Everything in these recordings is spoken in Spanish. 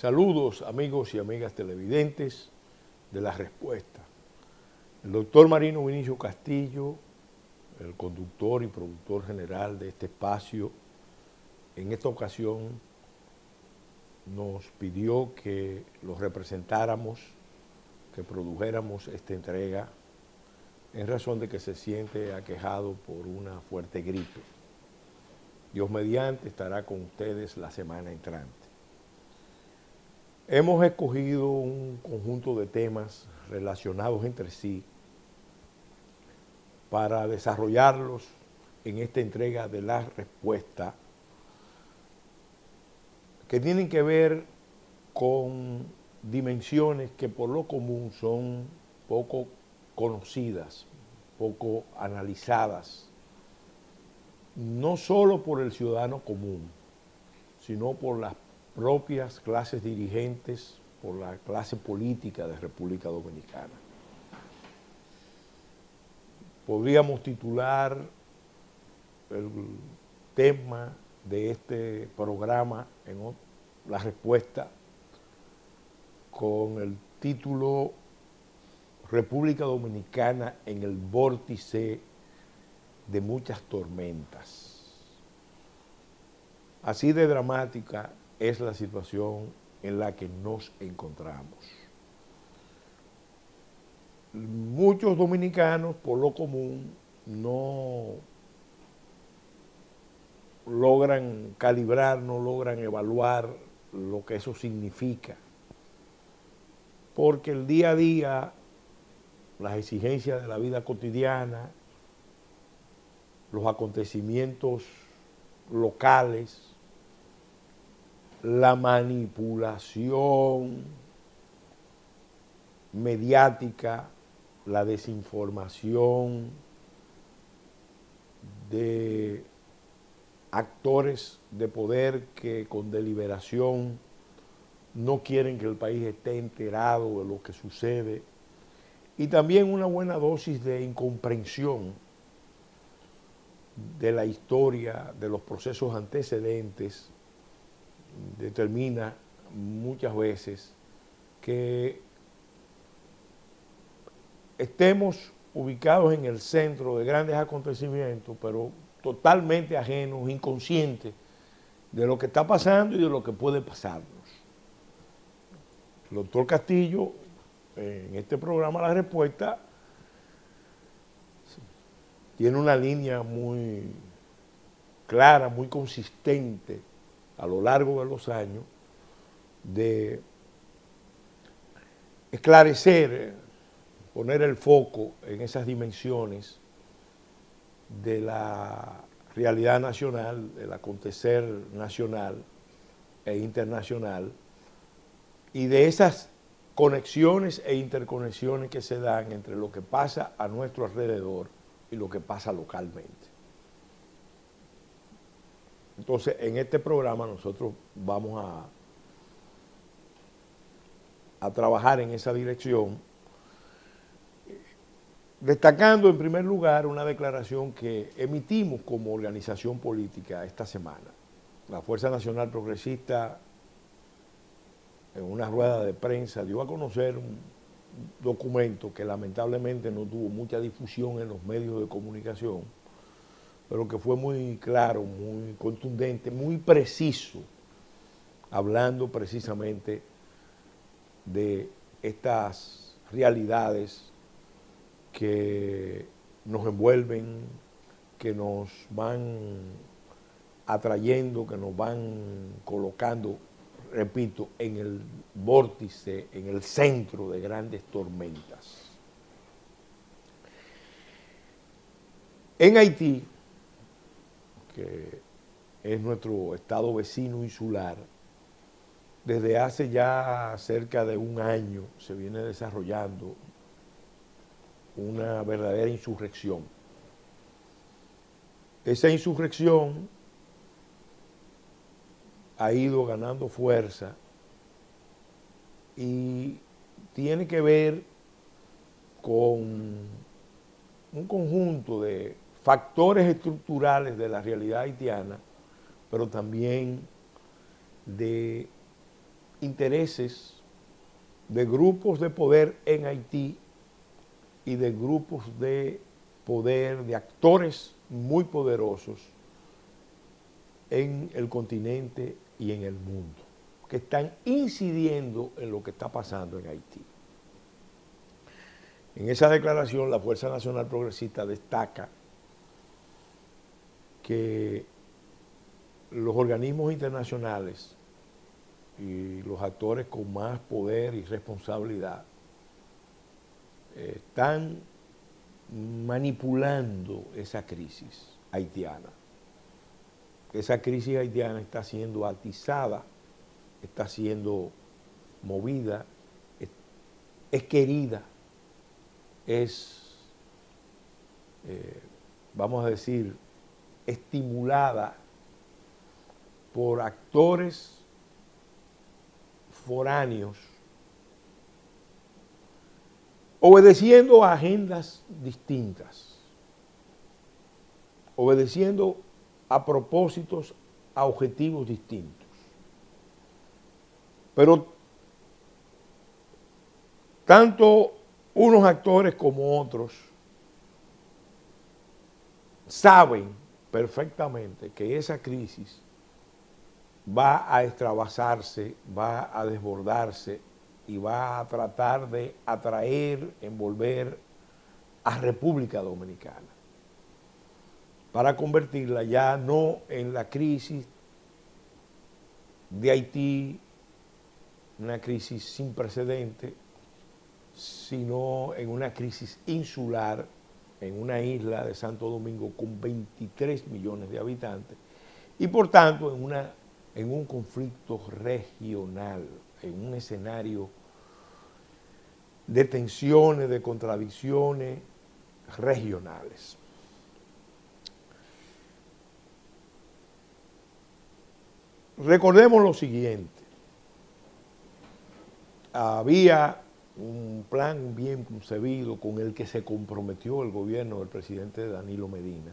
Saludos amigos y amigas televidentes de La Respuesta. El doctor Marino Vinicio Castillo, el conductor y productor general de este espacio, en esta ocasión nos pidió que los representáramos, que produjéramos esta entrega en razón de que se siente aquejado por una fuerte gripe. Dios mediante estará con ustedes la semana entrante. Hemos escogido un conjunto de temas relacionados entre sí para desarrollarlos en esta entrega de La Respuesta, que tienen que ver con dimensiones que por lo común son poco conocidas, poco analizadas, no solo por el ciudadano común, sino por las propias clases dirigentes, por la clase política de República Dominicana. Podríamos titular el tema de este programa en La Respuesta con el título República Dominicana en el vórtice de muchas tormentas. Así de dramática es la situación en la que nos encontramos. Muchos dominicanos, por lo común, no logran calibrar, no logran evaluar lo que eso significa, porque el día a día, las exigencias de la vida cotidiana, los acontecimientos locales, la manipulación mediática, la desinformación de actores de poder que con deliberación no quieren que el país esté enterado de lo que sucede, y también una buena dosis de incomprensión de la historia, de los procesos antecedentes, determina muchas veces que estemos ubicados en el centro de grandes acontecimientos, pero totalmente ajenos, inconscientes de lo que está pasando y de lo que puede pasarnos. El doctor Castillo, en este programa La Respuesta, tiene una línea muy clara, muy consistente a lo largo de los años de esclarecer, poner el foco en esas dimensiones de la realidad nacional, del acontecer nacional e internacional, y de esas conexiones e interconexiones que se dan entre lo que pasa a nuestro alrededor y lo que pasa localmente. Entonces, en este programa nosotros vamos a trabajar en esa dirección, destacando en primer lugar una declaración que emitimos como organización política esta semana. La Fuerza Nacional Progresista, en una rueda de prensa, dio a conocer un documento que lamentablemente no tuvo mucha difusión en los medios de comunicación, pero que fue muy claro, muy contundente, muy preciso, hablando precisamente de estas realidades que nos envuelven, que nos van atrayendo, que nos van colocando, repito, en el vórtice, en el centro de grandes tormentas. En Haití, que es nuestro estado vecino insular, desde hace ya cerca de un año se viene desarrollando una verdadera insurrección. Esa insurrección ha ido ganando fuerza y tiene que ver con un conjunto de factores estructurales de la realidad haitiana, pero también de intereses de grupos de poder en Haití y de grupos de poder, de actores muy poderosos en el continente y en el mundo, que están incidiendo en lo que está pasando en Haití. En esa declaración, la Fuerza Nacional Progresista destaca que los organismos internacionales y los actores con más poder y responsabilidad están manipulando esa crisis haitiana. Esa crisis haitiana está siendo atizada, está siendo movida, es querida, vamos a decir, estimulada por actores foráneos, obedeciendo a agendas distintas, obedeciendo a propósitos, a objetivos distintos. Pero tanto unos actores como otros saben perfectamente que esa crisis va a extravasarse, va a desbordarse y va a tratar de atraer, envolver a República Dominicana para convertirla ya no en la crisis de Haití, una crisis sin precedente, sino en una crisis insular, en una isla de Santo Domingo con 23 millones de habitantes y por tanto en un conflicto regional, en un escenario de tensiones, de contradicciones regionales. Recordemos lo siguiente, había un plan bien concebido con el que se comprometió el gobierno del presidente Danilo Medina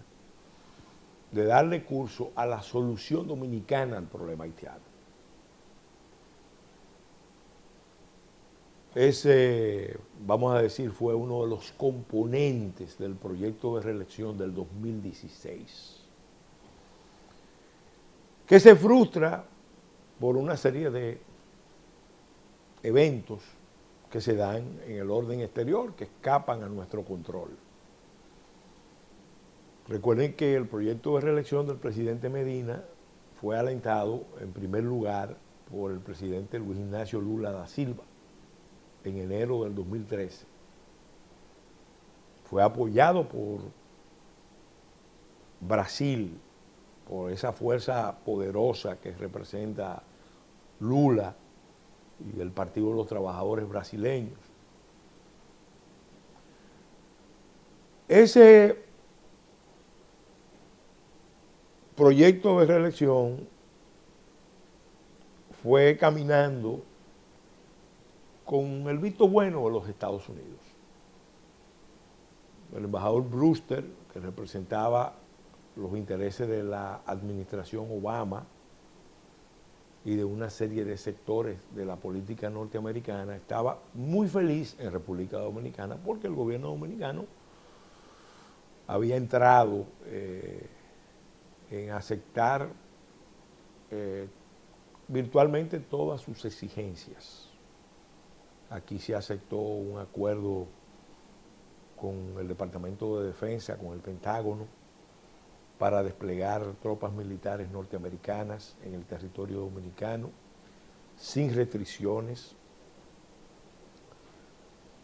de darle curso a la solución dominicana al problema haitiano. Ese, vamos a decir, fue uno de los componentes del proyecto de reelección del 2016, que se frustra por una serie de eventos que se dan en el orden exterior, que escapan a nuestro control. Recuerden que el proyecto de reelección del presidente Medina fue alentado en primer lugar por el presidente Luis Ignacio Lula da Silva en enero del 2013. Fue apoyado por Brasil, por esa fuerza poderosa que representa Lula y el Partido de los Trabajadores brasileños. Ese proyecto de reelección fue caminando con el visto bueno de los Estados Unidos. El embajador Brewster, que representaba los intereses de la administración Obama y de una serie de sectores de la política norteamericana, estaba muy feliz en República Dominicana porque el gobierno dominicano había entrado en aceptar virtualmente todas sus exigencias. Aquí se aceptó un acuerdo con el Departamento de Defensa, con el Pentágono, para desplegar tropas militares norteamericanas en el territorio dominicano, sin restricciones,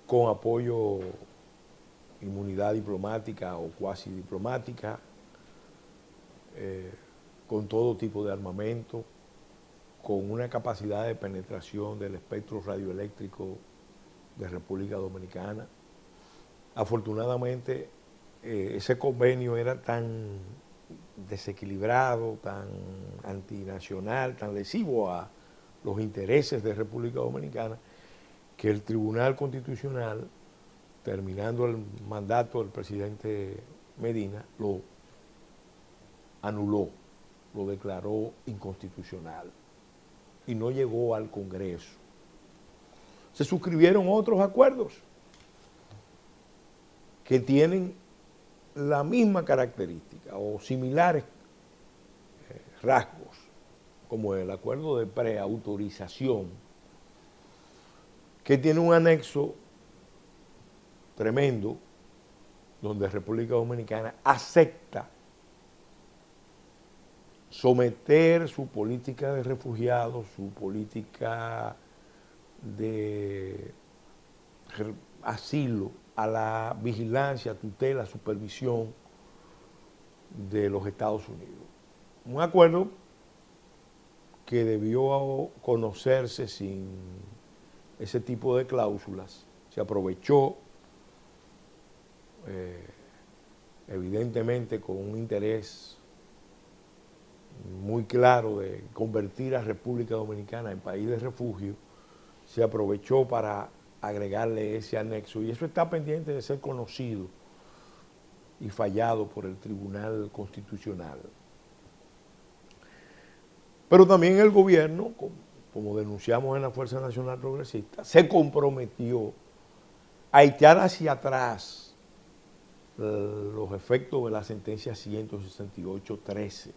con apoyo, inmunidad diplomática o cuasi diplomática, con todo tipo de armamento, con una capacidad de penetración del espectro radioeléctrico de República Dominicana. Afortunadamente, ese convenio era tan desequilibrado, tan antinacional, tan lesivo a los intereses de República Dominicana, que el Tribunal Constitucional, terminando el mandato del presidente Medina, lo anuló, lo declaró inconstitucional. y no llegó al Congreso. Se suscribieron otros acuerdos que tienen la misma característica o similares rasgos, como el acuerdo de preautorización, que tiene un anexo tremendo, donde República Dominicana acepta someter su política de refugiados, su política de asilo a la vigilancia, tutela, supervisión de los Estados Unidos. Un acuerdo que debió conocerse sin ese tipo de cláusulas. Se aprovechó evidentemente con un interés muy claro de convertir a República Dominicana en país de refugio. Se aprovechó para agregarle ese anexo y eso está pendiente de ser conocido y fallado por el Tribunal Constitucional. Pero también el gobierno, como denunciamos en la Fuerza Nacional Progresista, se comprometió a echar hacia atrás los efectos de la sentencia 168-13,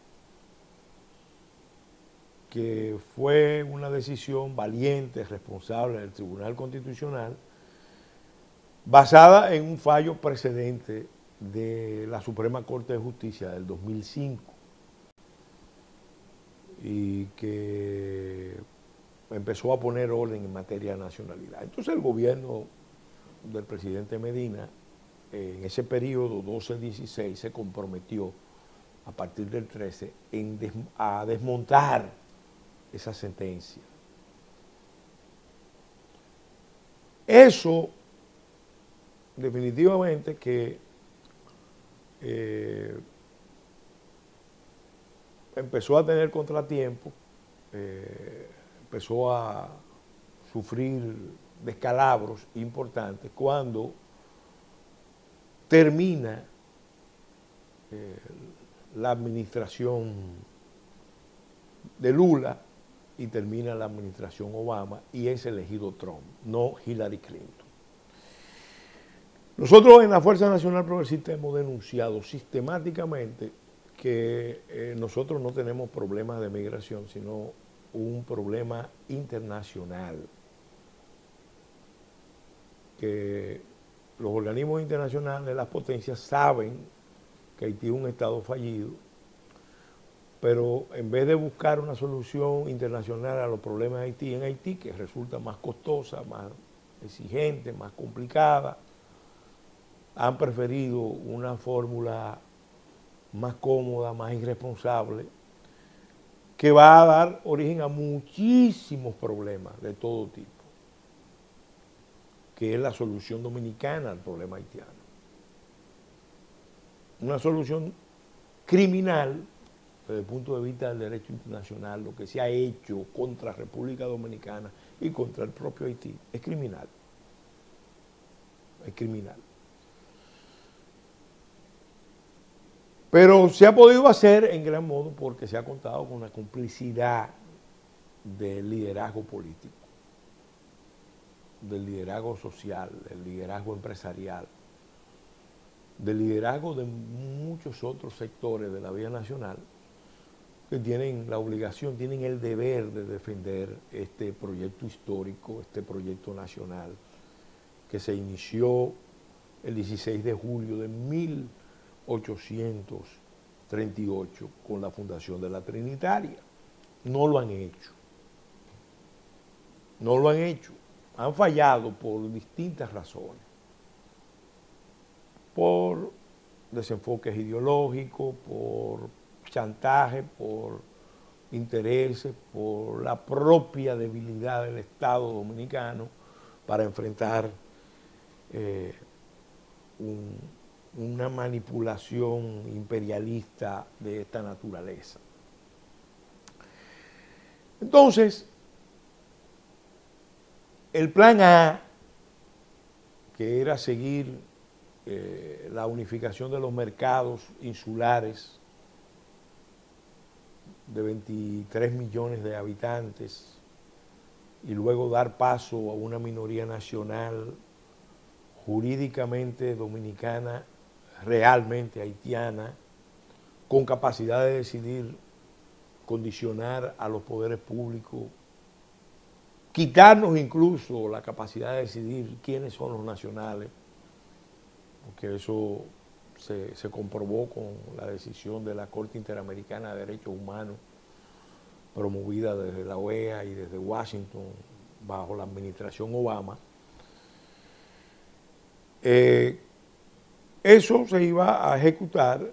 que fue una decisión valiente, responsable del Tribunal Constitucional, basada en un fallo precedente de la Suprema Corte de Justicia del 2005 y que empezó a poner orden en materia de nacionalidad. Entonces el gobierno del presidente Medina, en ese periodo 12-16, se comprometió a partir del 13 a desmontar esa sentencia. Eso definitivamente que empezó a tener contratiempo, empezó a sufrir descalabros importantes cuando termina la administración de Lula y termina la administración Obama y es elegido Trump, no Hillary Clinton. Nosotros en la Fuerza Nacional Progresista hemos denunciado sistemáticamente que nosotros no tenemos problemas de migración, sino un problema internacional. Que los organismos internacionales, las potencias, saben que Haití es un estado fallido, pero en vez de buscar una solución internacional a los problemas de Haití en Haití, que resulta más costosa, más exigente, más complicada, han preferido una fórmula más cómoda, más irresponsable, que va a dar origen a muchísimos problemas de todo tipo, que es la solución dominicana al problema haitiano. Una solución criminal, desde el punto de vista del derecho internacional, lo que se ha hecho contra República Dominicana y contra el propio Haití, es criminal. Es criminal. Pero se ha podido hacer en gran modo porque se ha contado con la complicidad del liderazgo político, del liderazgo social, del liderazgo empresarial, del liderazgo de muchos otros sectores de la vida nacional que tienen la obligación, tienen el deber de defender este proyecto histórico, este proyecto nacional que se inició el 16 de julio de 1838 con la fundación de la Trinitaria. No lo han hecho. No lo han hecho. Han fallado por distintas razones. Por desenfoques ideológicos, por chantaje, por intereses, por la propia debilidad del Estado dominicano para enfrentar una manipulación imperialista de esta naturaleza. Entonces, el plan A, que era seguir la unificación de los mercados insulares de 23 millones de habitantes y luego dar paso a una minoría nacional jurídicamente dominicana, realmente haitiana, con capacidad de decidir, condicionar a los poderes públicos, quitarnos incluso la capacidad de decidir quiénes son los nacionales, porque eso se comprobó con la decisión de la Corte Interamericana de Derechos Humanos, promovida desde la OEA y desde Washington bajo la administración Obama. Eso se iba a ejecutar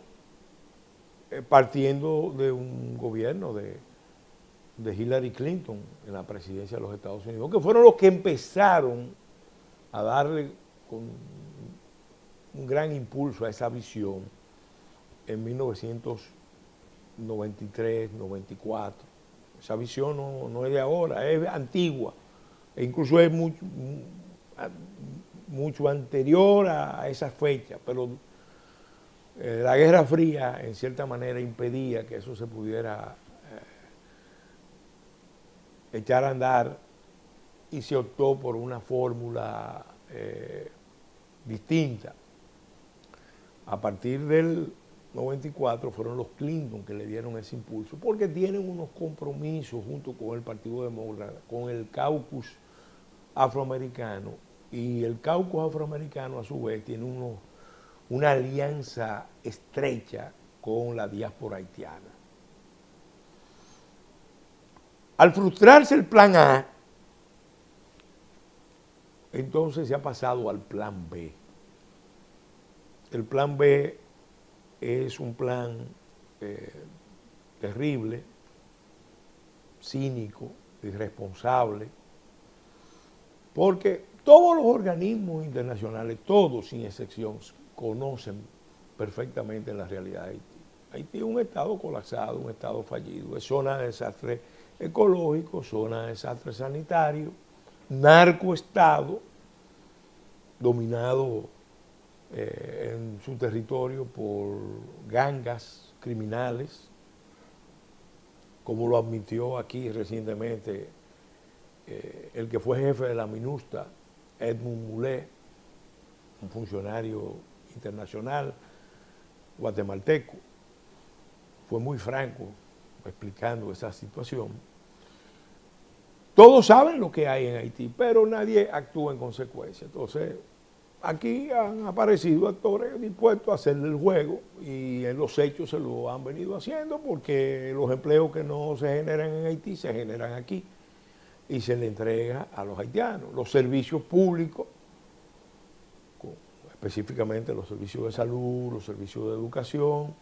partiendo de un gobierno de Hillary Clinton en la presidencia de los Estados Unidos, que fueron los que empezaron a darle con un gran impulso a esa visión en 1993, 94. Esa visión no es de ahora, es antigua, e incluso es mucho anterior a esa fecha, pero la Guerra Fría en cierta manera impedía que eso se pudiera echar a andar, y se optó por una fórmula distinta. A partir del 94 fueron los Clinton que le dieron ese impulso, porque tienen unos compromisos junto con el Partido Demócrata, con el caucus afroamericano, y el caucus afroamericano a su vez tiene una alianza estrecha con la diáspora haitiana. Al frustrarse el plan A, entonces se ha pasado al plan B. El plan B es un plan terrible, cínico, irresponsable, porque todos los organismos internacionales, todos sin excepción, conocen perfectamente la realidad de Haití. Haití es un estado colapsado, un estado fallido, es zona de desastre ecológico, zona de desastre sanitario, narcoestado, dominado en su territorio por gangas criminales, como lo admitió aquí recientemente el que fue jefe de la MINUSTA, Edmund Mulet, un funcionario internacional guatemalteco. Fue muy franco explicando esa situación. Todos saben lo que hay en Haití, pero nadie actúa en consecuencia. Entonces, aquí han aparecido actores dispuestos a hacerle el juego, y en los hechos se lo han venido haciendo, porque los empleos que no se generan en Haití se generan aquí y se le entrega a los haitianos. Los servicios públicos, específicamente los servicios de salud, los servicios de educación,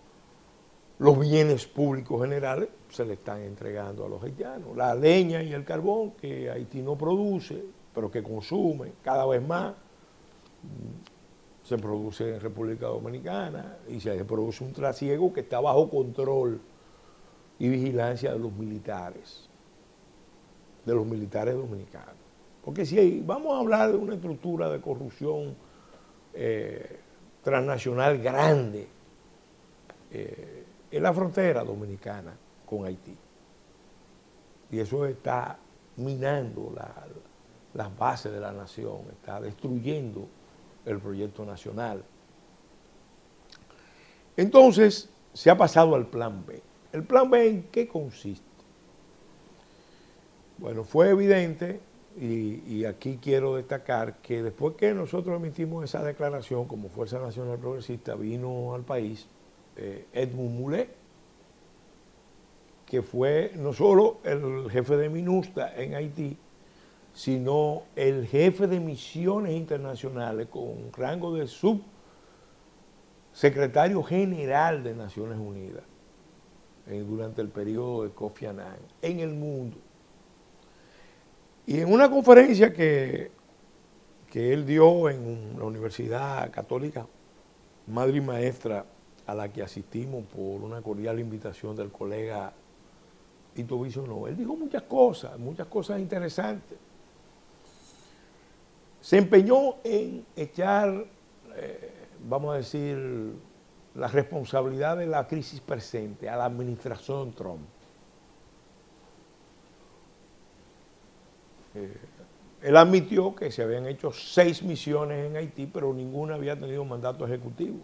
los bienes públicos generales se le están entregando a los haitianos. La leña y el carbón que Haití no produce, pero que consume cada vez más, se produce en República Dominicana, y se produce un trasiego que está bajo control y vigilancia de los militares dominicanos. Porque si vamos a hablar de una estructura de corrupción transnacional grande, es la frontera dominicana con Haití. Y eso está minando las bases de la nación, está destruyendo el proyecto nacional. Entonces, se ha pasado al plan B. ¿El plan B en qué consiste? Bueno, fue evidente, y aquí quiero destacar que después que nosotros emitimos esa declaración como Fuerza Nacional Progresista, vino al país Edmund Mulet, que fue no solo el jefe de MINUSTA en Haití, sino el jefe de misiones internacionales con rango de subsecretario general de Naciones Unidas durante el periodo de Kofi Annan en el mundo. Y en una conferencia que él dio en la Universidad Católica Madre y Maestra, a la que asistimos por una cordial invitación del colega Tito Bisonó, él dijo muchas cosas interesantes. Se empeñó en echar, vamos a decir, la responsabilidad de la crisis presente a la administración Trump. Él admitió que se habían hecho 6 misiones en Haití, pero ninguna había tenido mandato ejecutivo.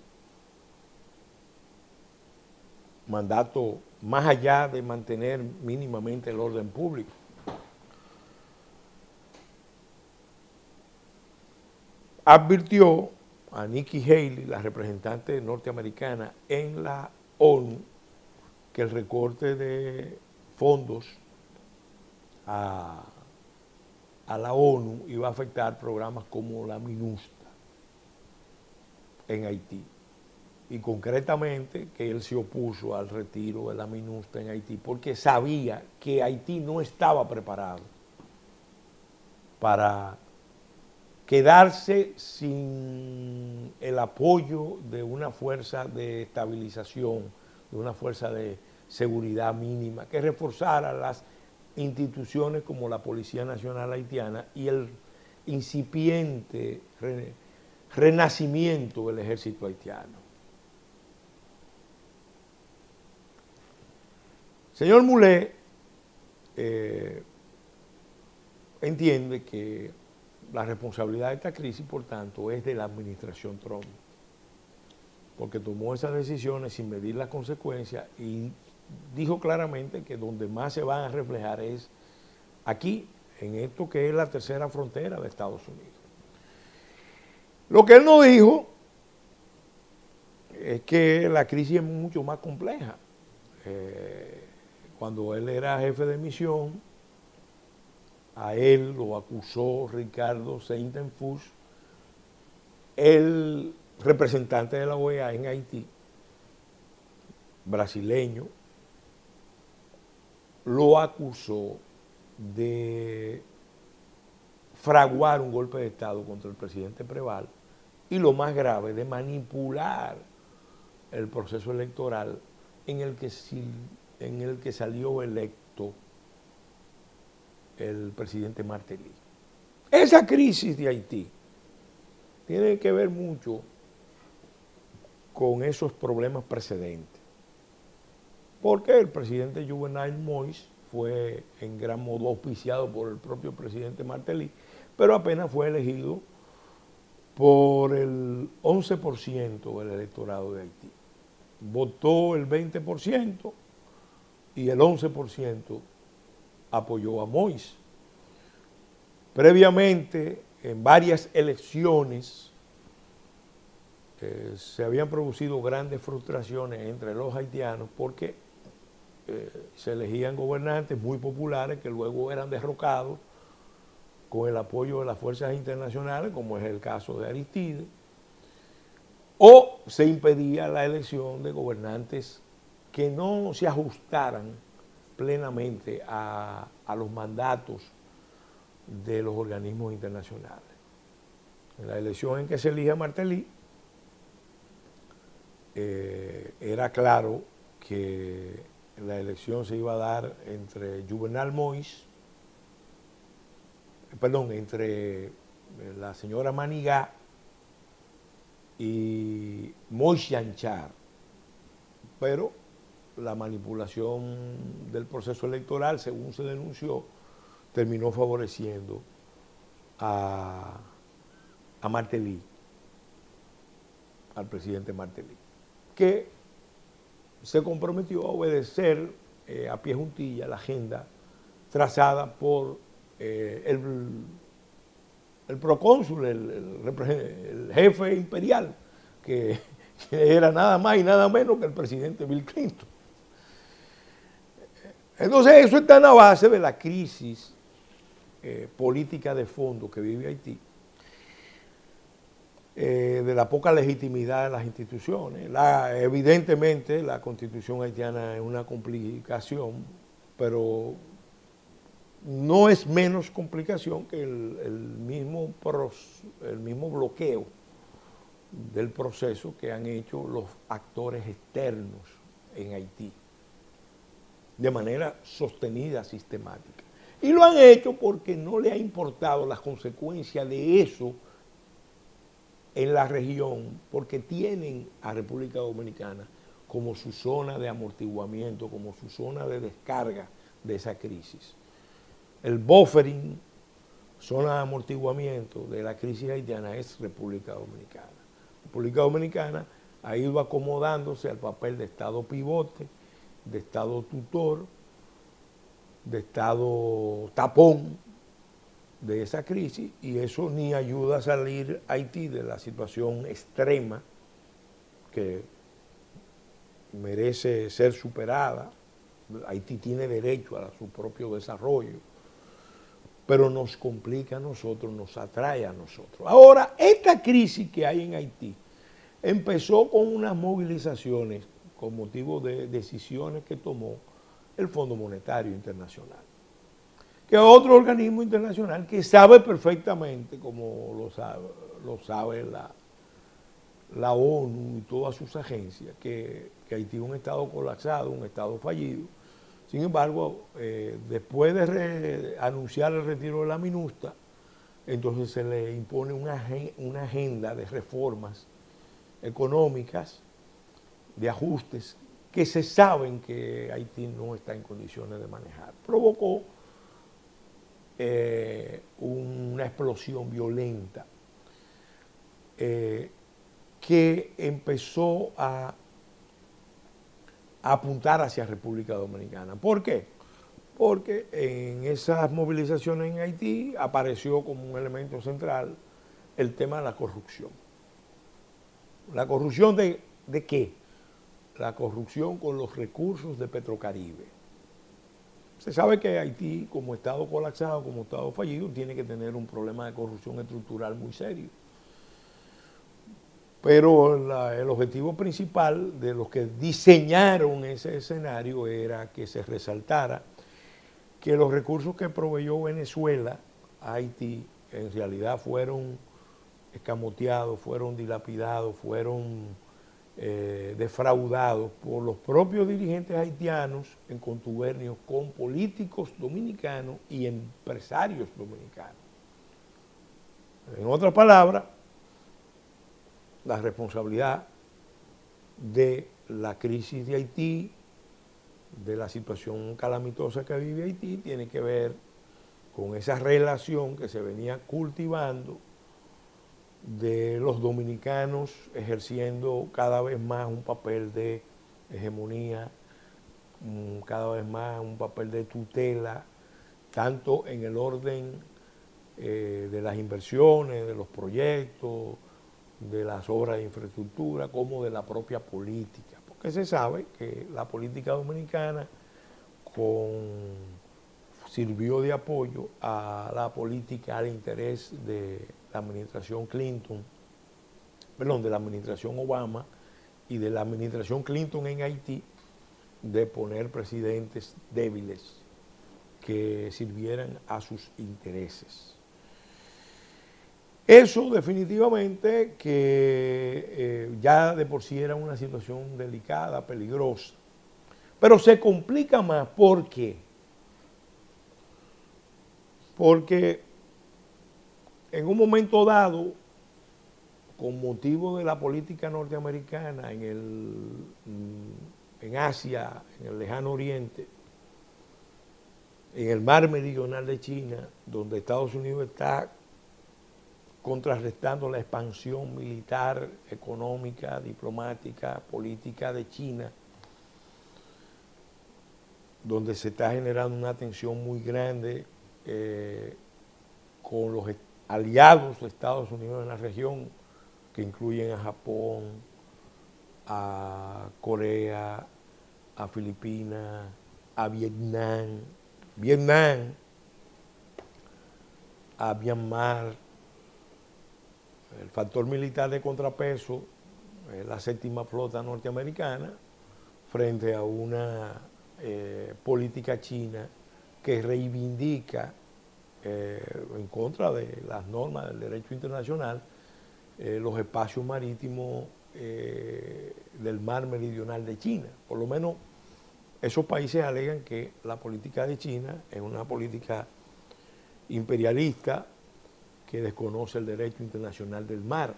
Mandato más allá de mantener mínimamente el orden público. Advirtió a Nikki Haley, la representante norteamericana en la ONU, que el recorte de fondos a la ONU iba a afectar programas como la MINUSTA en Haití. Y concretamente que él se opuso al retiro de la MINUSTA en Haití porque sabía que Haití no estaba preparado para quedarse sin el apoyo de una fuerza de estabilización, de una fuerza de seguridad mínima, que reforzara las instituciones como la Policía Nacional Haitiana y el incipiente renacimiento del ejército haitiano. Señor Mulé entiende que la responsabilidad de esta crisis, por tanto, es de la administración Trump, porque tomó esas decisiones sin medir las consecuencias y dijo claramente que donde más se van a reflejar es aquí, en esto que es la tercera frontera de Estados Unidos. Lo que él no dijo es que la crisis es mucho más compleja. Cuando él era jefe de misión, a él lo acusó Ricardo Seytenfuss, el representante de la OEA en Haití, brasileño, lo acusó de fraguar un golpe de Estado contra el presidente Preval y, lo más grave, de manipular el proceso electoral en el que salió electo el presidente Martelly. Esa crisis de Haití tiene que ver mucho con esos problemas precedentes, porque el presidente Juvenal Moïse fue en gran modo auspiciado por el propio presidente Martelly, pero apenas fue elegido por el 11% del electorado de Haití. Votó el 20% y el 11% apoyó a Moïse. Previamente, en varias elecciones, se habían producido grandes frustraciones entre los haitianos porque se elegían gobernantes muy populares que luego eran derrocados con el apoyo de las fuerzas internacionales, como es el caso de Aristide, o se impedía la elección de gobernantes que no se ajustaran plenamente a los mandatos de los organismos internacionales. En la elección en que se elige a Martelly, era claro que la elección se iba a dar entre Juvenal Moïse, entre la señora Manigá y Moïse Yanchar, pero la manipulación del proceso electoral, según se denunció, terminó favoreciendo a Martelly, al presidente Martelly, que se comprometió a obedecer a pie juntilla la agenda trazada por el procónsul, el jefe imperial, que era nada más y nada menos que el presidente Bill Clinton. Entonces eso está en la base de la crisis política de fondo que vive Haití, de la poca legitimidad de las instituciones. Evidentemente la constitución haitiana es una complicación, pero no es menos complicación que el mismo bloqueo del proceso que han hecho los actores externos en Haití, de manera sostenida, sistemática. Y lo han hecho porque no le ha importado las consecuencias de eso en la región, porque tienen a República Dominicana como su zona de amortiguamiento, como su zona de descarga de esa crisis. El buffering zona de amortiguamiento de la crisis haitiana es República Dominicana. República Dominicana ha ido acomodándose al papel de Estado pivote, de Estado tutor, de Estado tapón de esa crisis, y eso ni ayuda a salir a Haití de la situación extrema que merece ser superada. Haití tiene derecho a su propio desarrollo, pero nos complica a nosotros, nos atrae a nosotros. Ahora, esta crisis que hay en Haití empezó con unas movilizaciones con motivo de decisiones que tomó el Fondo Monetario Internacional, que es otro organismo internacional que sabe perfectamente, como lo sabe la ONU y todas sus agencias, que Haití es un Estado colapsado, un Estado fallido. Sin embargo, después de anunciar el retiro de la MINUSTA, entonces se le impone una agenda de reformas económicas, de ajustes, que se saben que Haití no está en condiciones de manejar. Provocó una explosión violenta que empezó a apuntar hacia República Dominicana. ¿Por qué? Porque en esas movilizaciones en Haití apareció como un elemento central el tema de la corrupción. ¿La corrupción de qué? La corrupción con los recursos de Petrocaribe. Se sabe que Haití, como Estado colapsado, como Estado fallido, tiene que tener un problema de corrupción estructural muy serio. Pero el objetivo principal de los que diseñaron ese escenario era que se resaltara que los recursos que proveyó Venezuela a Haití en realidad fueron escamoteados, fueron dilapidados, fueron defraudados por los propios dirigentes haitianos en contubernio con políticos dominicanos y empresarios dominicanos. En otras palabras, la responsabilidad de la crisis de Haití, de la situación calamitosa que vive Haití, tiene que ver con esa relación que se venía cultivando de los dominicanos ejerciendo cada vez más un papel de hegemonía, cada vez más un papel de tutela, tanto en el orden de las inversiones, de los proyectos, de las obras de infraestructura, como de la propia política, porque se sabe que la política dominicana sirvió de apoyo a la política, al interés de la administración Clinton, perdón, de la administración Obama y de la administración Clinton en Haití, de poner presidentes débiles que sirvieran a sus intereses. Eso definitivamente que ya de por sí era una situación delicada, peligrosa, pero se complica más. ¿Por qué? Porque en un momento dado, con motivo de la política norteamericana en Asia, en el lejano oriente, en el mar meridional de China, donde Estados Unidos está contrarrestando la expansión militar, económica, diplomática, política de China, donde se está generando una tensión muy grande con los aliados de Estados Unidos en la región, que incluyen a Japón, a Corea, a Filipinas, a Vietnam, a Myanmar. El factor militar de contrapeso es la séptima flota norteamericana frente a una política china que reivindica en contra de las normas del derecho internacional los espacios marítimos del mar meridional de China. Por lo menos esos países alegan que la política de China es una política imperialista que desconoce el derecho internacional del mar.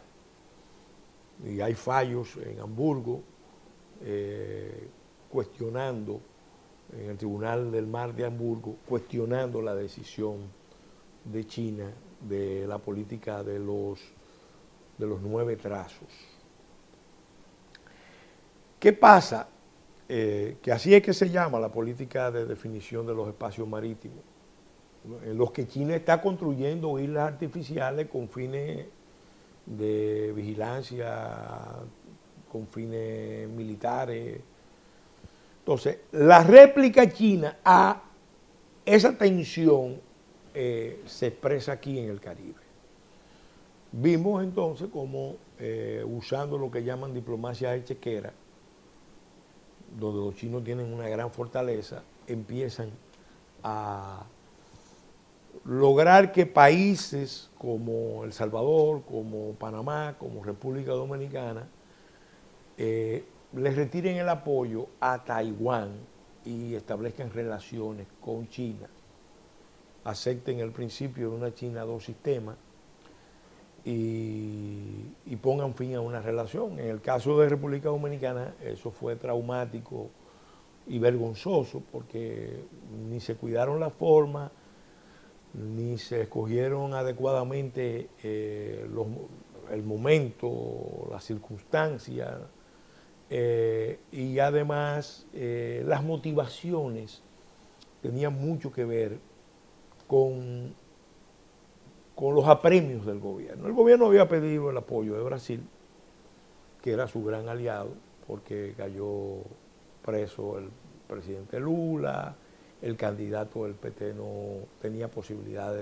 Y hay fallos en Hamburgo cuestionando, en el Tribunal del Mar de Hamburgo, cuestionando la decisión de China, de la política de los 9 trazos. ¿Qué pasa? Que así es que se llama la política de definición de los espacios marítimos, en los que China está construyendo islas artificiales con fines de vigilancia, con fines militares. Entonces, la réplica china a esa tensión se expresa aquí en el Caribe. Vimos entonces como usando lo que llaman diplomacia de chequera, donde los chinos tienen una gran fortaleza, empiezan a lograr que países como El Salvador, como Panamá, como República Dominicana, les retiren el apoyo a Taiwán y establezcan relaciones con China, acepten el principio de una China dos sistemas y pongan fin a una relación. En el caso de República Dominicana eso fue traumático y vergonzoso porque ni se cuidaron la forma, ni se escogieron adecuadamente el momento, las circunstancias, y además las motivaciones tenían mucho que ver con los apremios del gobierno. El gobierno había pedido el apoyo de Brasil, que era su gran aliado, porque cayó preso el presidente Lula, el candidato del PT no tenía posibilidad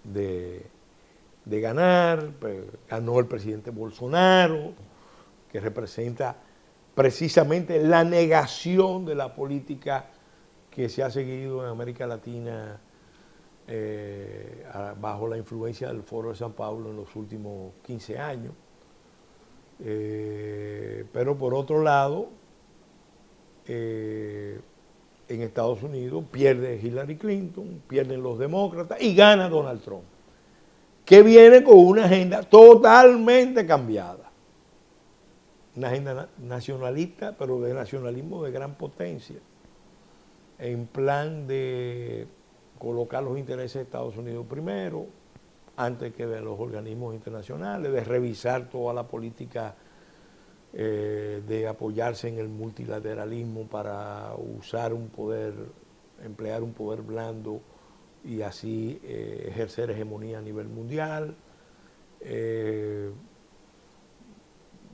de ganar, ganó el presidente Bolsonaro, que representa precisamente la negación de la política que se ha seguido en América Latina bajo la influencia del Foro de San Pablo en los últimos 15 años. Pero por otro lado, en Estados Unidos pierde Hillary Clinton, pierden los demócratas y gana Donald Trump, que viene con una agenda totalmente cambiada. Una agenda nacionalista, pero de nacionalismo de gran potencia, en plan de colocar los intereses de Estados Unidos primero, antes que de los organismos internacionales, de revisar toda la política de apoyarse en el multilateralismo para usar un poder, emplear un poder blando y así ejercer hegemonía a nivel mundial.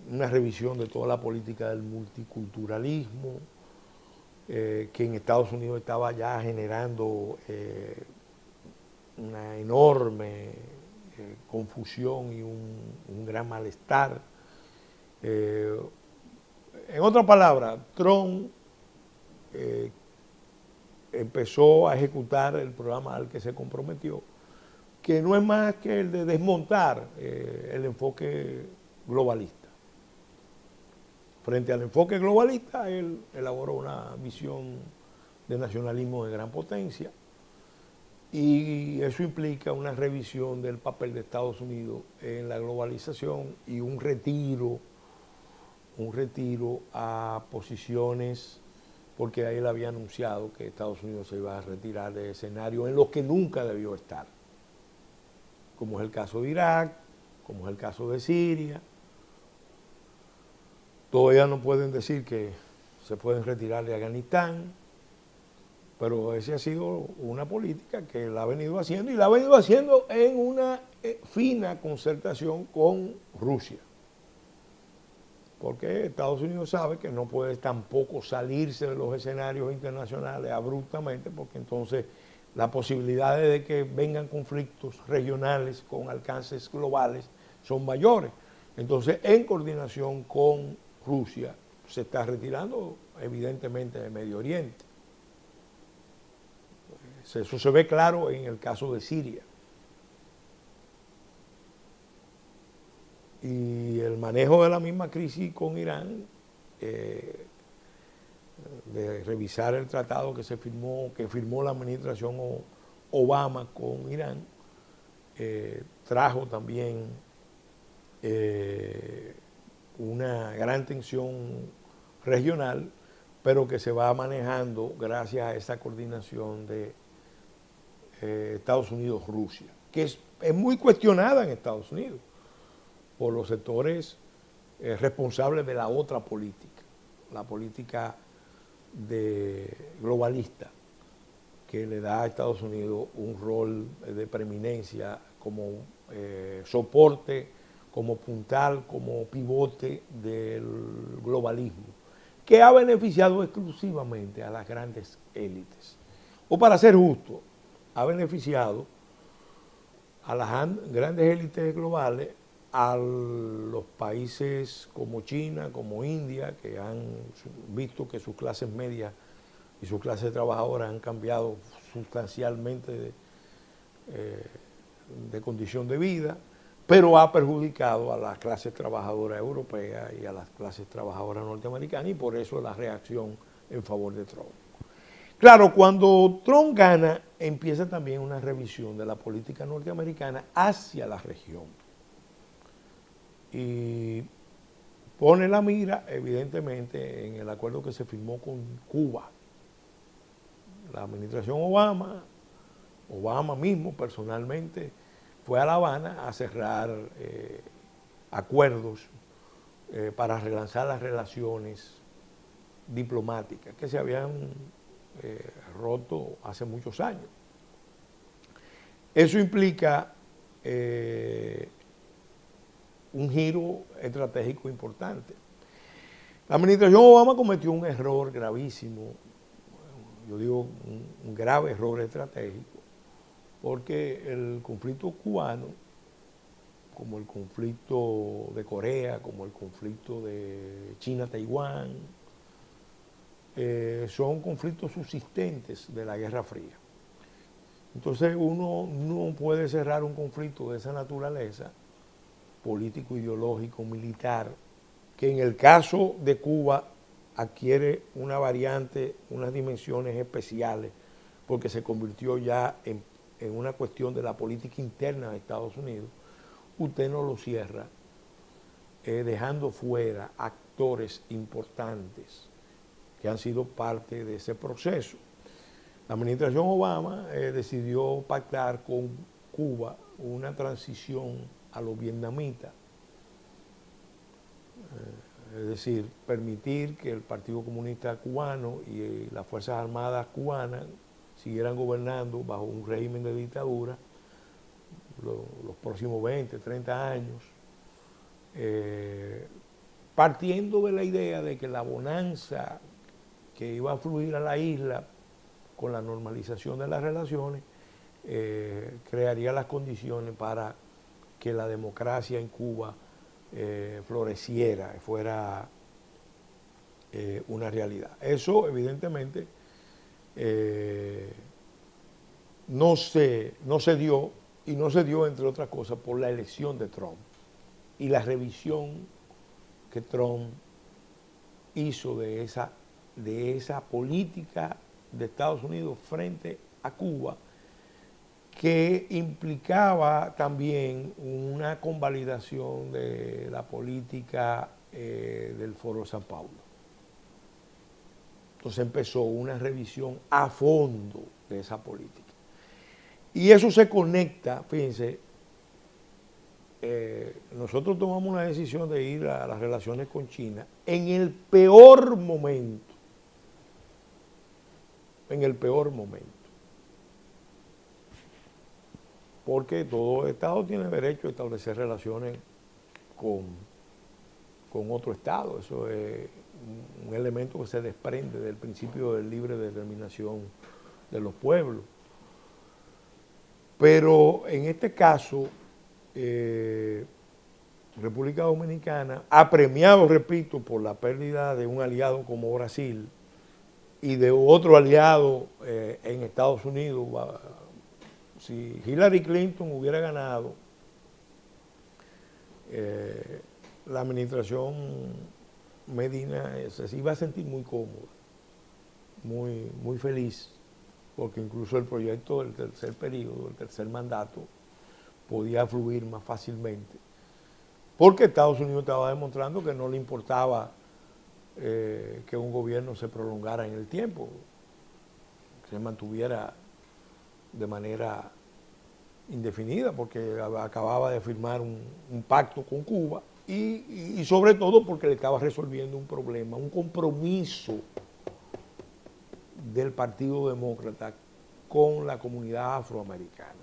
Una revisión de toda la política del multiculturalismo, que en Estados Unidos estaba ya generando una enorme confusión y un gran malestar. En otras palabras, Trump empezó a ejecutar el programa al que se comprometió, que no es más que el de desmontar el enfoque globalista. Frente al enfoque globalista, él elaboró una visión de nacionalismo de gran potencia y eso implica una revisión del papel de Estados Unidos en la globalización y un retiro a posiciones, porque ahí él había anunciado que Estados Unidos se iba a retirar de escenarios en los que nunca debió estar, como es el caso de Irak, como es el caso de Siria. Todavía no pueden decir que se pueden retirar de Afganistán, pero esa ha sido una política que la ha venido haciendo y la ha venido haciendo en una fina concertación con Rusia. Porque Estados Unidos sabe que no puede tampoco salirse de los escenarios internacionales abruptamente, porque entonces las posibilidades de que vengan conflictos regionales con alcances globales son mayores. Entonces, en coordinación con Rusia, se está retirando evidentemente de Medio Oriente. Eso se ve claro en el caso de Siria. Y el manejo de la misma crisis con Irán, de revisar el tratado que firmó la administración Obama con Irán, trajo también una gran tensión regional, pero que se va manejando gracias a esa coordinación de Estados Unidos-Rusia, que es muy cuestionada en Estados Unidos por los sectores responsables de la otra política, la política globalista, que le da a Estados Unidos un rol de preeminencia como soporte, como puntal, como pivote del globalismo, que ha beneficiado exclusivamente a las grandes élites. O para ser justo, ha beneficiado a las grandes élites globales, a los países como China, como India, que han visto que sus clases medias y sus clases trabajadoras han cambiado sustancialmente de condición de vida, pero ha perjudicado a las clases trabajadoras europeas y a las clases trabajadoras norteamericanas, y por eso la reacción en favor de Trump. Claro, cuando Trump gana, empieza también una revisión de la política norteamericana hacia la región. Y pone la mira, evidentemente, en el acuerdo que se firmó con Cuba. La administración Obama mismo personalmente, fue a La Habana a cerrar acuerdos para relanzar las relaciones diplomáticas que se habían roto hace muchos años. Eso implica un giro estratégico importante. La administración Obama cometió un error gravísimo, yo digo un grave error estratégico, porque el conflicto cubano, como el conflicto de Corea, como el conflicto de China-Taiwán, son conflictos subsistentes de la Guerra Fría. Entonces uno no puede cerrar un conflicto de esa naturaleza, político, ideológico, militar, que en el caso de Cuba adquiere una variante, unas dimensiones especiales, porque se convirtió ya en una cuestión de la política interna de Estados Unidos. Usted no lo cierra dejando fuera actores importantes que han sido parte de ese proceso. La administración Obama decidió pactar con Cuba una transición a los vietnamitas, es decir, permitir que el Partido Comunista Cubano y las Fuerzas Armadas cubanas siguieran gobernando bajo un régimen de dictadura los próximos 20, 30 años, partiendo de la idea de que la bonanza que iba a fluir a la isla con la normalización de las relaciones crearía las condiciones para que la democracia en Cuba floreciera, fuera una realidad. Eso evidentemente no se dio, y no se dio, entre otras cosas, por la elección de Trump y la revisión que Trump hizo de esa política de Estados Unidos frente a Cuba, que implicaba también una convalidación de la política del Foro de San Pablo. Entonces empezó una revisión a fondo de esa política. Y eso se conecta, fíjense, nosotros tomamos una decisión de ir a las relaciones con China en el peor momento, porque todo Estado tiene derecho a establecer relaciones con otro Estado. Eso es un elemento que se desprende del principio de libre determinación de los pueblos. Pero en este caso, República Dominicana, apremiado, repito, por la pérdida de un aliado como Brasil y de otro aliado en Estados Unidos. Si Hillary Clinton hubiera ganado, la administración Medina se iba a sentir muy cómoda, muy feliz, porque incluso el proyecto del tercer periodo, el tercer mandato, podía fluir más fácilmente, porque Estados Unidos estaba demostrando que no le importaba que un gobierno se prolongara en el tiempo, que se mantuviera de manera indefinida, porque acababa de firmar un pacto con Cuba y sobre todo porque le estaba resolviendo un problema, un compromiso del Partido Demócrata con la comunidad afroamericana.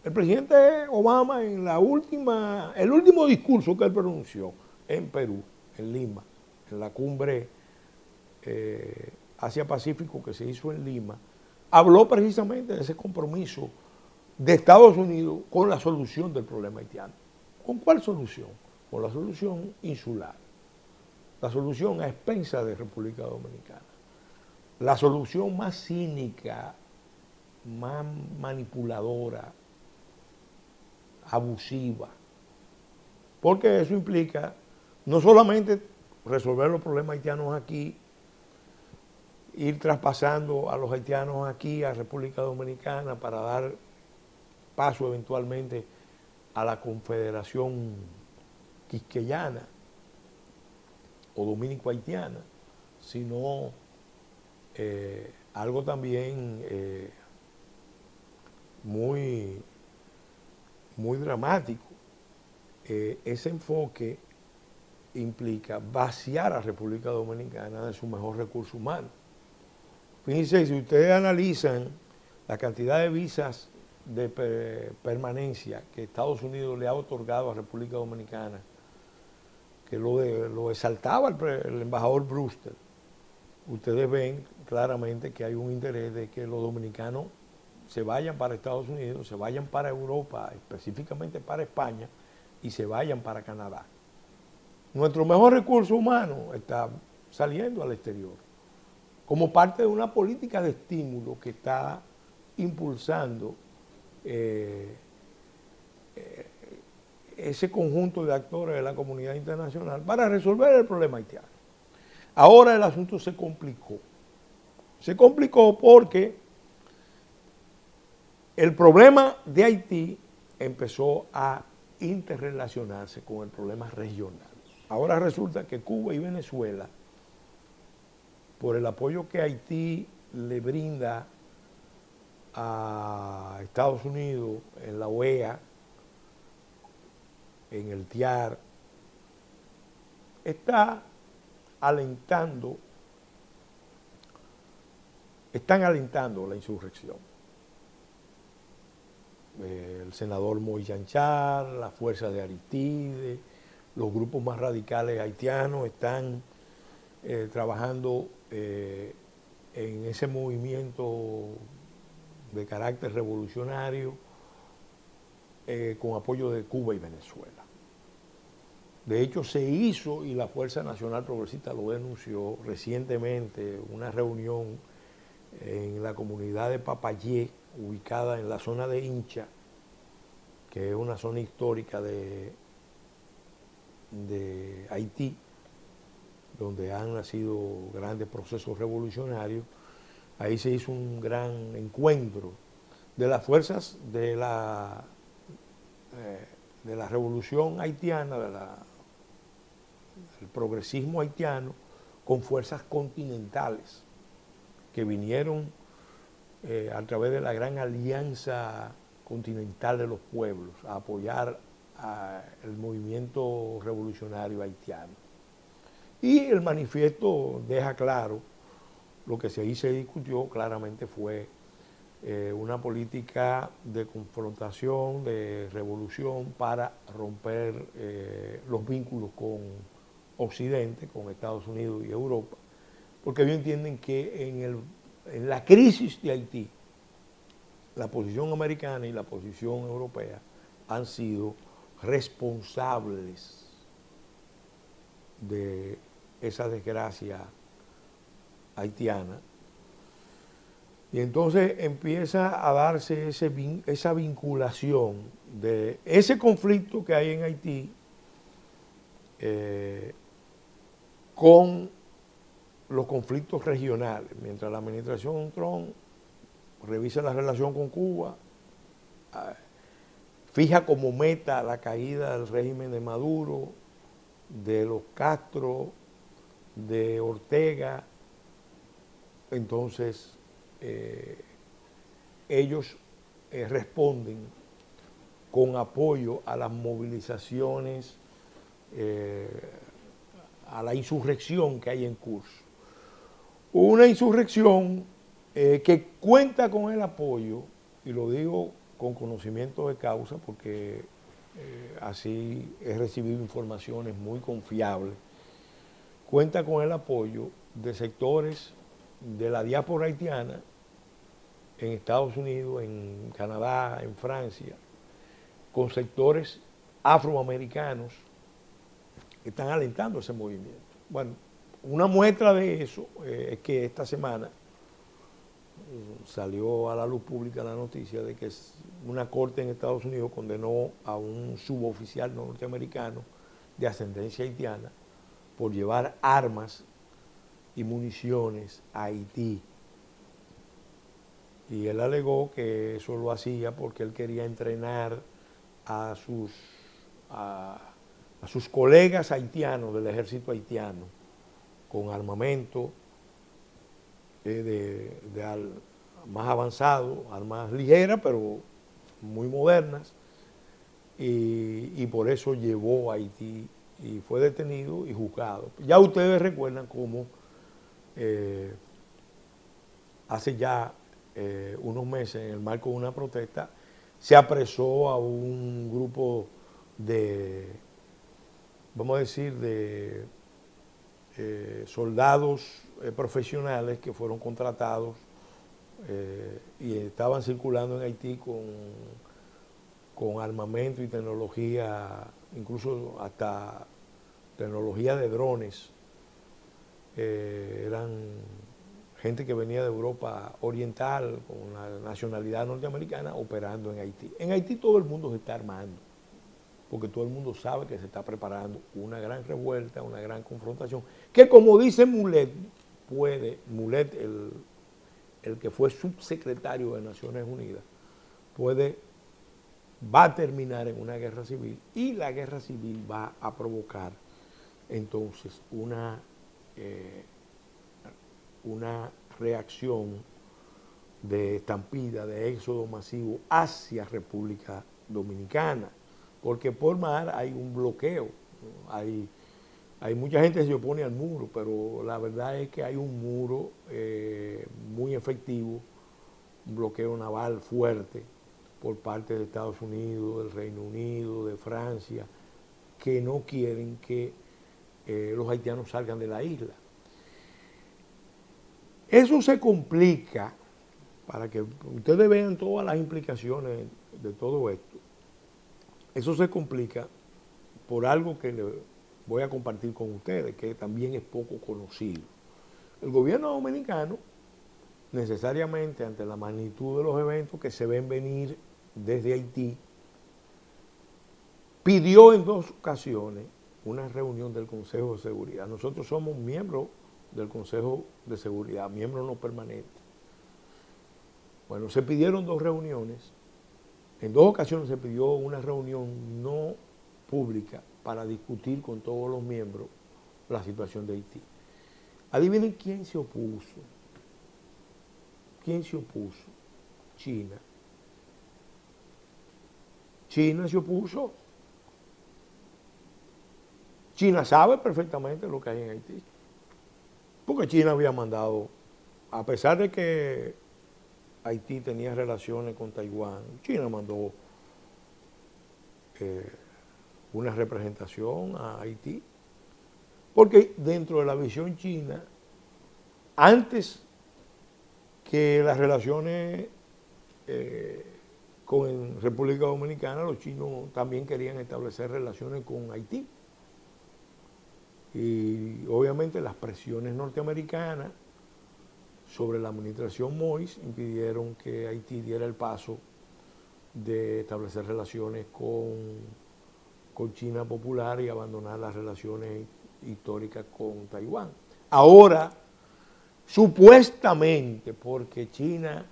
El presidente Obama en el último discurso que él pronunció en Perú, en Lima, en la cumbre Asia-Pacífico que se hizo en Lima, habló precisamente de ese compromiso de Estados Unidos con la solución del problema haitiano. ¿Con cuál solución? Con la solución insular, la solución a expensas de República Dominicana, la solución más cínica, más manipuladora, abusiva, porque eso implica no solamente resolver los problemas haitianos aquí, ir traspasando a los haitianos aquí a República Dominicana para dar paso eventualmente a la Confederación Quisqueyana o Dominico-Haitiana, sino algo también muy dramático. Ese enfoque implica vaciar a República Dominicana de su mejor recurso humano. Fíjense, si ustedes analizan la cantidad de visas de permanencia que Estados Unidos le ha otorgado a República Dominicana, que lo exaltaba el embajador Brewster, ustedes ven claramente que hay un interés de que los dominicanos se vayan para Estados Unidos, se vayan para Europa, específicamente para España, y se vayan para Canadá. Nuestro mejor recurso humano está saliendo al exterior, como parte de una política de estímulo que está impulsando ese conjunto de actores de la comunidad internacional para resolver el problema haitiano. Ahora el asunto se complicó. Se complicó porque el problema de Haití empezó a interrelacionarse con el problema regional. Ahora resulta que Cuba y Venezuela, por el apoyo que Haití le brinda a Estados Unidos en la OEA, en el TIAR, están alentando la insurrección. El senador Moïse Janchar, la fuerza de Aristide, los grupos más radicales haitianos están trabajando en ese movimiento de carácter revolucionario con apoyo de Cuba y Venezuela. De hecho, se hizo, y la Fuerza Nacional Progresista lo denunció recientemente, una reunión en la comunidad de Papayé, ubicada en la zona de Hincha, que es una zona histórica de Haití, donde han nacido grandes procesos revolucionarios. Ahí se hizo un gran encuentro de las fuerzas de la revolución haitiana, del progresismo haitiano, con fuerzas continentales que vinieron a través de la gran alianza continental de los pueblos a apoyar el movimiento revolucionario haitiano. Y el manifiesto deja claro, lo que ahí se discutió claramente fue una política de confrontación, de revolución para romper los vínculos con Occidente, con Estados Unidos y Europa, porque ellos entienden que en la crisis de Haití, la posición americana y la posición europea han sido responsables de esa desgracia haitiana. Y entonces empieza a darse esa vinculación de ese conflicto que hay en Haití con los conflictos regionales. Mientras la administración Trump revisa la relación con Cuba, fija como meta la caída del régimen de Maduro, de los Castro, de Ortega, entonces ellos responden con apoyo a las movilizaciones, a la insurrección que hay en curso. Una insurrección que cuenta con el apoyo, y lo digo con conocimiento de causa porque así he recibido informaciones muy confiables, cuenta con el apoyo de sectores de la diáspora haitiana en Estados Unidos, en Canadá, en Francia, con sectores afroamericanos que están alentando ese movimiento. Bueno, una muestra de eso es que esta semana salió a la luz pública la noticia de que una corte en Estados Unidos condenó a un suboficial norteamericano de ascendencia haitiana por llevar armas y municiones a Haití. Y él alegó que eso lo hacía porque él quería entrenar a sus colegas haitianos del ejército haitiano con armamento más avanzado, armas ligeras pero muy modernas, y por eso llevó a Haití y fue detenido y juzgado. Ya ustedes recuerdan cómo hace ya unos meses, en el marco de una protesta, se apresó a un grupo de, vamos a decir, de soldados profesionales que fueron contratados y estaban circulando en Haití con armamento y tecnología, incluso hasta tecnología de drones. Eran gente que venía de Europa Oriental con la nacionalidad norteamericana operando en Haití. En Haití todo el mundo se está armando, porque todo el mundo sabe que se está preparando una gran revuelta, una gran confrontación, que como dice Mulet, el que fue subsecretario de Naciones Unidas, va a terminar en una guerra civil, y la guerra civil va a provocar entonces una reacción de estampida, de éxodo masivo hacia República Dominicana, porque por mar hay un bloqueo, hay mucha gente que se opone al muro, pero la verdad es que hay un muro muy efectivo, un bloqueo naval fuerte por parte de Estados Unidos, del Reino Unido, de Francia, que no quieren que los haitianos salgan de la isla. Eso se complica, para que ustedes vean todas las implicaciones de todo esto, eso se complica por algo que le voy a compartir con ustedes, que también es poco conocido. El gobierno dominicano, necesariamente ante la magnitud de los eventos que se ven venir desde Haití, pidió en 2 ocasiones una reunión del Consejo de Seguridad. Nosotros somos miembros del Consejo de Seguridad, miembros no permanentes. Bueno, se pidieron 2 reuniones. En 2 ocasiones se pidió una reunión no pública para discutir con todos los miembros la situación de Haití. Adivinen quién se opuso. ¿Quién se opuso? China. China se opuso. China sabe perfectamente lo que hay en Haití. Porque China había mandado, a pesar de que Haití tenía relaciones con Taiwán, China mandó una representación a Haití, porque dentro de la visión china, antes que las relaciones con República Dominicana, los chinos también querían establecer relaciones con Haití. Y obviamente las presiones norteamericanas sobre la administración Moïse impidieron que Haití diera el paso de establecer relaciones con China popular y abandonar las relaciones históricas con Taiwán. Ahora, supuestamente, porque China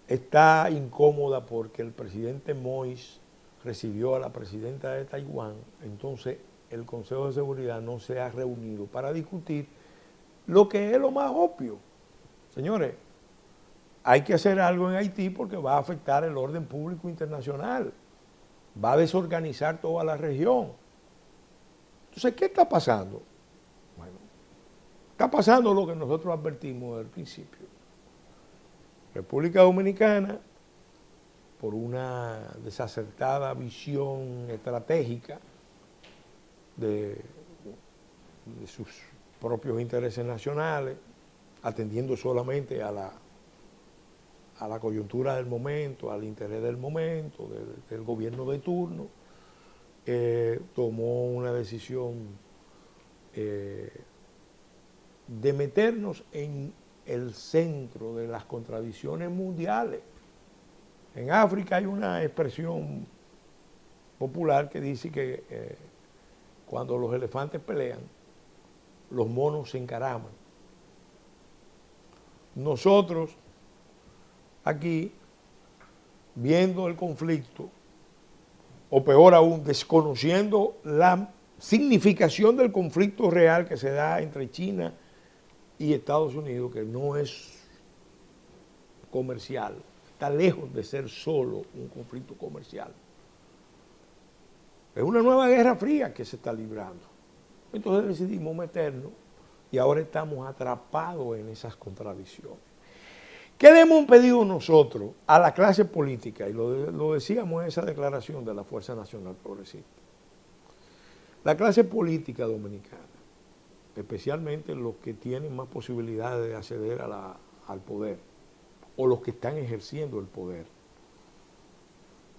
está incómoda porque el presidente Moïse recibió a la presidenta de Taiwán, entonces el Consejo de Seguridad no se ha reunido para discutir lo que es lo más obvio. Señores, hay que hacer algo en Haití porque va a afectar el orden público internacional, va a desorganizar toda la región. Entonces, ¿qué está pasando? Bueno, está pasando lo que nosotros advertimos desde el principio. República Dominicana, por una desacertada visión estratégica de sus propios intereses nacionales, atendiendo solamente a la coyuntura del momento, al interés del momento, del gobierno de turno, tomó una decisión de meternos en el centro de las contradicciones mundiales. En África hay una expresión popular que dice que cuando los elefantes pelean, los monos se encaraman. Nosotros aquí, viendo el conflicto, o peor aún, desconociendo la significación del conflicto real que se da entre China y Estados Unidos, que no es comercial, está lejos de ser solo un conflicto comercial. Es una nueva guerra fría que se está librando. Entonces decidimos meternos y ahora estamos atrapados en esas contradicciones. ¿Qué le hemos pedido nosotros a la clase política? Y lo decíamos en esa declaración de la Fuerza Nacional Progresista. La clase política dominicana, especialmente los que tienen más posibilidades de acceder al poder, o los que están ejerciendo el poder,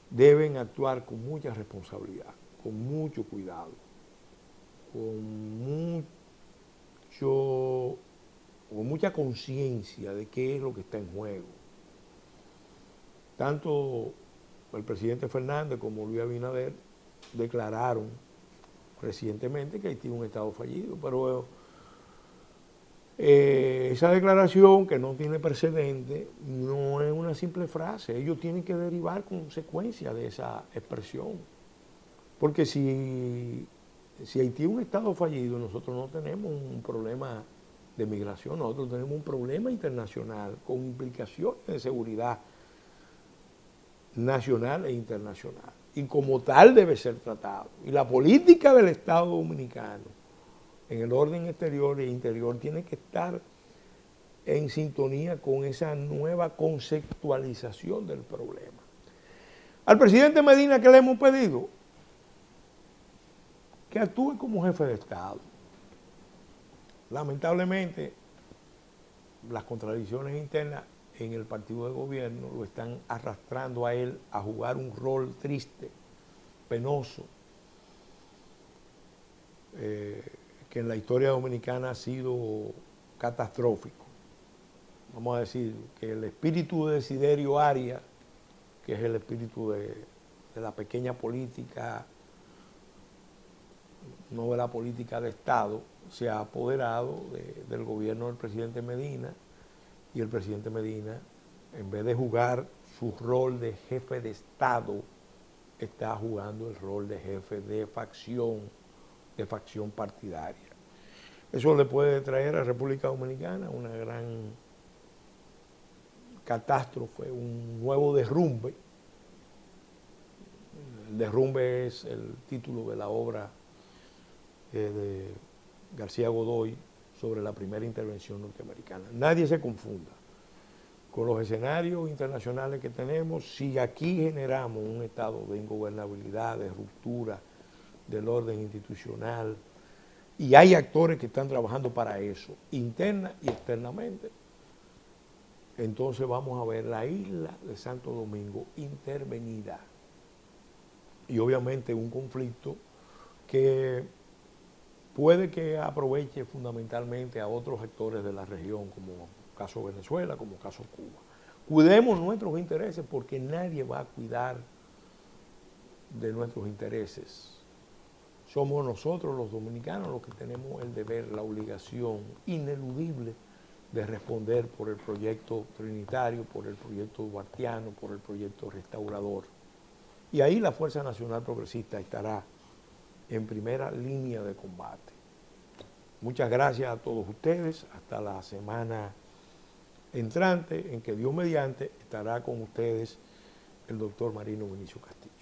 deben actuar con mucha responsabilidad, con mucho cuidado, con mucha conciencia de qué es lo que está en juego. Tanto el presidente Fernández como Luis Abinader declararon recientemente que Haití es un estado fallido, pero esa declaración, que no tiene precedente, no es una simple frase. Ellos tienen que derivar consecuencias de esa expresión. Porque si Haití es un estado fallido, nosotros no tenemos un problema de migración, nosotros tenemos un problema internacional con implicaciones de seguridad nacional e internacional. Y como tal debe ser tratado. Y la política del Estado dominicano en el orden exterior e interior tiene que estar en sintonía con esa nueva conceptualización del problema. Al presidente Medina, ¿qué le hemos pedido? Que actúe como jefe de Estado. Lamentablemente, las contradicciones internas en el partido de gobierno lo están arrastrando a él a jugar un rol triste, penoso, que en la historia dominicana ha sido catastrófico. Vamos a decir que el espíritu de Desiderio Arias, que es el espíritu de la pequeña política, no de la política de Estado, se ha apoderado del gobierno del presidente Medina, y el presidente Medina, en vez de jugar su rol de jefe de Estado, está jugando el rol de jefe de facción partidaria. Eso le puede traer a la República Dominicana una gran catástrofe, un nuevo derrumbe. El derrumbe es el título de la obra de García Godoy sobre la primera intervención norteamericana. Nadie se confunda con los escenarios internacionales que tenemos. Si aquí generamos un estado de ingobernabilidad, de ruptura del orden institucional, y hay actores que están trabajando para eso, interna y externamente, entonces vamos a ver la isla de Santo Domingo intervenida. Y obviamente un conflicto que puede que aproveche fundamentalmente a otros actores de la región, como caso Venezuela, como caso Cuba. Cuidemos nuestros intereses porque nadie va a cuidar de nuestros intereses. Somos nosotros los dominicanos los que tenemos el deber, la obligación ineludible de responder por el proyecto trinitario, por el proyecto duartiano, por el proyecto restaurador. Y ahí la Fuerza Nacional Progresista estará en primera línea de combate. Muchas gracias a todos ustedes. Hasta la semana entrante, en que Dios mediante estará con ustedes el doctor Marino Vinicio Castillo.